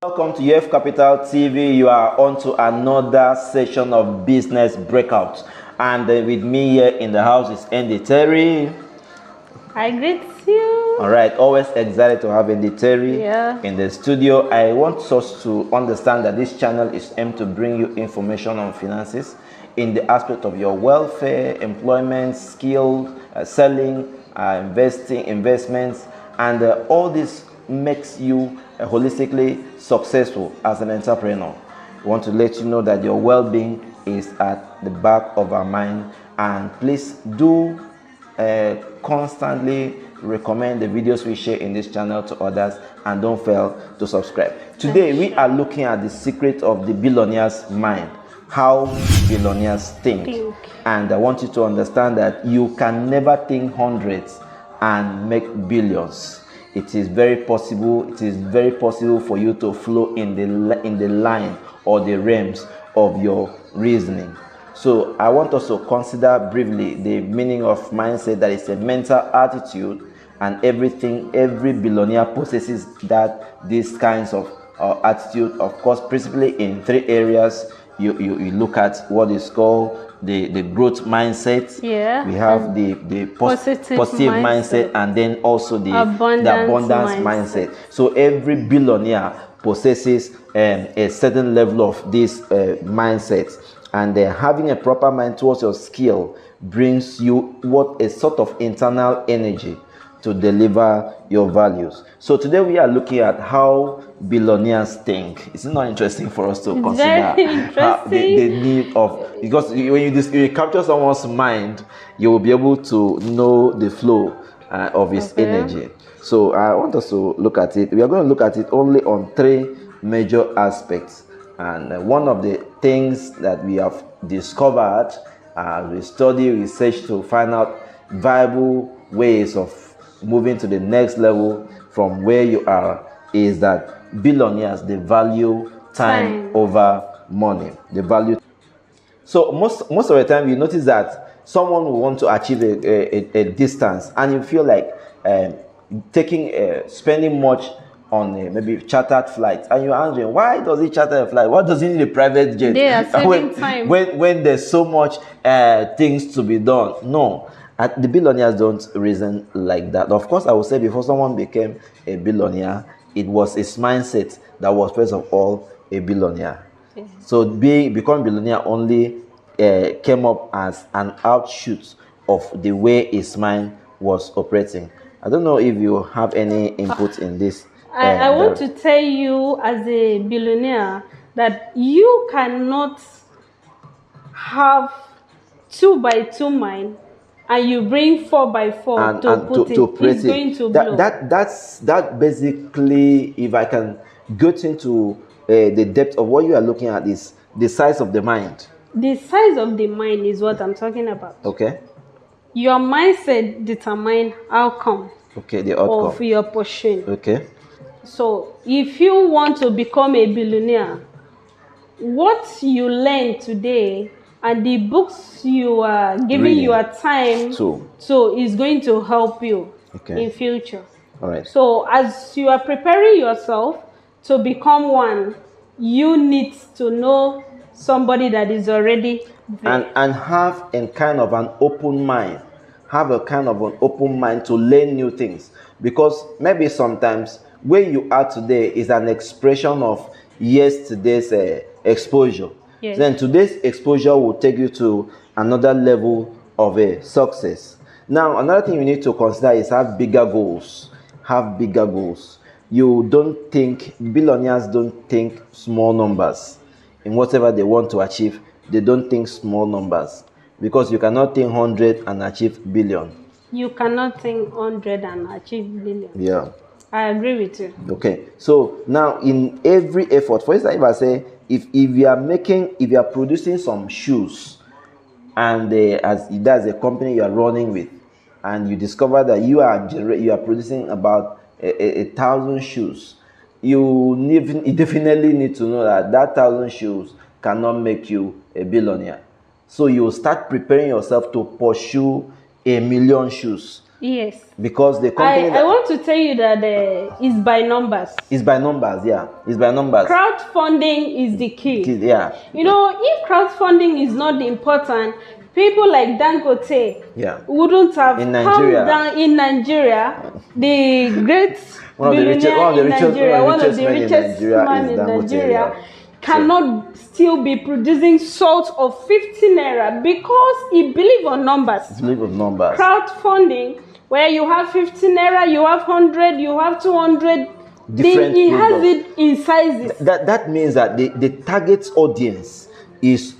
Welcome to UF Capital TV. You are on to another session of Business Breakout. And with me here in the house is Andy Terry. I greet you. All right, always excited to have Andy Terry in the studio. I want us to understand that this channel is aimed to bring you information on finances in the aspect of your welfare, employment, skills, selling, investing, investments, and all this makes you holistically successful as an entrepreneur. We want to let you know that your well-being is at the back of our mind, and please do constantly recommend the videos we share in this channel to others, and don't fail to subscribe. Today we are looking at the secret of the billionaire's mind, how billionaires think. And I want you to understand that you can never think hundreds and make billions. It is very possible. It is very possible for you to flow in the line or the realms of your reasoning. So I want us to consider briefly the meaning of mindset. That is a mental attitude, and every billionaire possesses these kinds of attitude. Of course, principally in three areas. You look at what is called the growth mindset. We have the positive mindset, and then also the abundance mindset. So every billionaire possesses a certain level of this mindset, and having a proper mind towards your skill brings you a sort of internal energy to deliver your values. So today we are looking at how billionaires think. It's not interesting for us to consider the need of, because when you capture someone's mind, you will be able to know the flow of his energy. So I want us to look at it. We are going to look at it only on three major aspects. And one of the things that we have discovered as we study, research to find out viable ways of moving to the next level from where you are, is that billionaires, they value time over money. They value. So most of the time you notice that someone will want to achieve a distance, and you feel like spending much on maybe chartered flights, and you're wondering, why does he charter a flight? What does he need a private jet? They are saving time when there's so much things to be done. No. The billionaires don't reason like that. Of course, I would say before someone became a billionaire, it was his mindset that was first of all a billionaire. So becoming billionaire only came up as an outshoot of the way his mind was operating. I don't know if you have any input in this. I want to tell you, as a billionaire, that you cannot have 2x2 mind and you bring 4x4 to put it. It's going to blow. That basically, if I can get into the depth of what you are looking at, is the size of the mind. The size of the mind is what I'm talking about. Okay. Your mindset determines outcome. Okay, the outcome of your portion. Okay. So if you want to become a billionaire, what you learn today and the books you are giving your time so is going to help you in future. All right. So as you are preparing yourself to become one, you need to know somebody that is already there. And have a kind of an open mind. Have a kind of an open mind to learn new things, because maybe sometimes where you are today is an expression of yesterday's exposure. Yes. Then today's exposure will take you to another level of success. Now, another thing you need to consider is have bigger goals. Have bigger goals. Billionaires don't think small numbers. In whatever they want to achieve, they don't think small numbers, because you cannot think 100 and achieve billion. You cannot think 100 and achieve billion. Yeah. I agree with you. Okay. So now in every effort, for instance, if I say, if you are producing some shoes, and that's a company you are running with, and you discover that you are producing about 1,000 shoes, you definitely need to know that 1,000 shoes cannot make you a billionaire. So you start preparing yourself to pursue 1,000,000 shoes. Yes. Because the company I want to tell you that it's by numbers. It's by numbers, yeah. It's by numbers. Crowdfunding is the key. Yeah. You know, if crowdfunding is not important, people like Dangote wouldn't have come down in Nigeria. The great billionaire in Nigeria, one of the richest man in Nigeria, cannot still be producing salt of 50 naira because he believes on numbers. Crowdfunding, where you have 50 naira, you have 100, you have 200. He has it in sizes. That means that the target audience is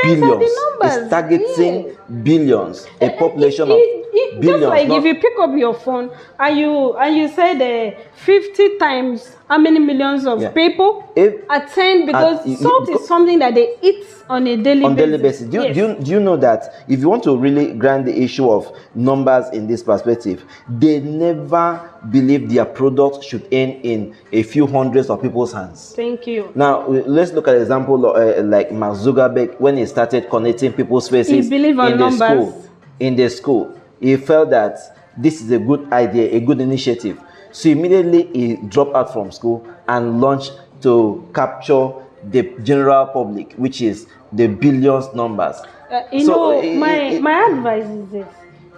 billions. It's targeting billions, a population of billions. Just like if you pick up your phone and you said 50 times how many millions of people attend, because salt is something that they eat on a daily basis. Do you know that if you want to really grind the issue of numbers in this perspective, they never believe their product should end in a few hundreds of people's hands. Thank you. Now let's look at an example like Mark Zuckerberg. When he started connecting people's faces in the school, he felt that this is a good idea, a good initiative. So immediately he dropped out from school and launched to capture the general public, which is the billions numbers. My advice is this: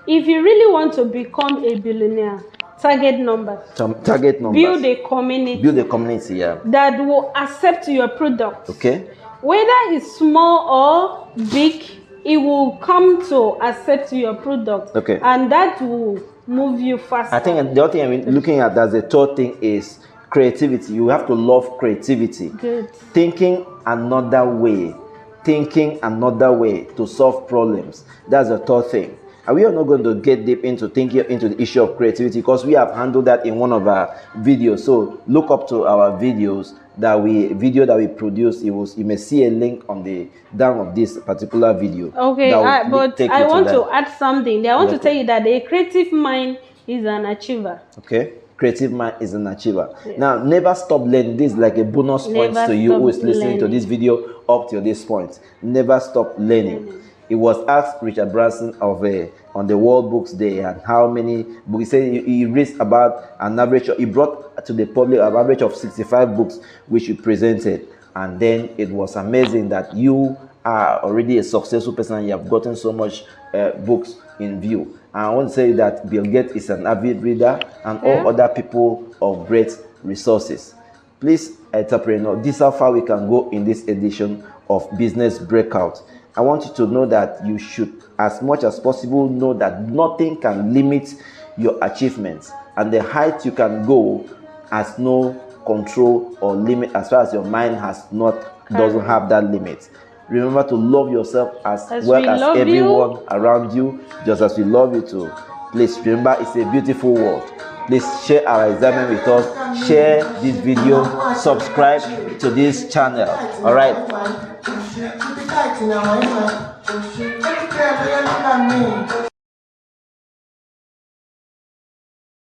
if you really want to become a billionaire, target numbers. Target numbers. Build a community. That will accept your product. Okay. Whether it's small or big, it will come to accept your product. Okay. And that will move you faster. I think the other thing I'm looking at as the third thing is creativity. You have to love creativity. Good. Thinking another way to solve problems. That's the third thing. And we are not going to get deep into thinking into the issue of creativity because we have handled that in one of our videos. So look up to our videos that we produced. You may see a link on the down of this particular video. Okay, but I want to add something. I want to tell you that a creative mind is an achiever. Okay, creative mind is an achiever. Yes. Now, never stop learning. This is like a bonus point to you who is listening to this video up to this point. Never stop learning. It was asked Richard Branson on the World Books Day and how many books. He said he reads about an average. He brought to the public an average of 65 books which he presented, and then it was amazing that you are already a successful person and you have gotten so much books in view. And I want to say that Bill Gates is an avid reader and all other people of great resources. Please, entrepreneur, this is how far we can go in this edition of Business Breakout. I want you to know that you should, as much as possible, know that nothing can limit your achievements, and the height you can go has no control or limit as far as your mind doesn't have that limit. Remember to love yourself as well as everyone around you, just as we love you too. Please remember, it's a beautiful world. Please share our experiment with us, share this video, subscribe to this channel. All right.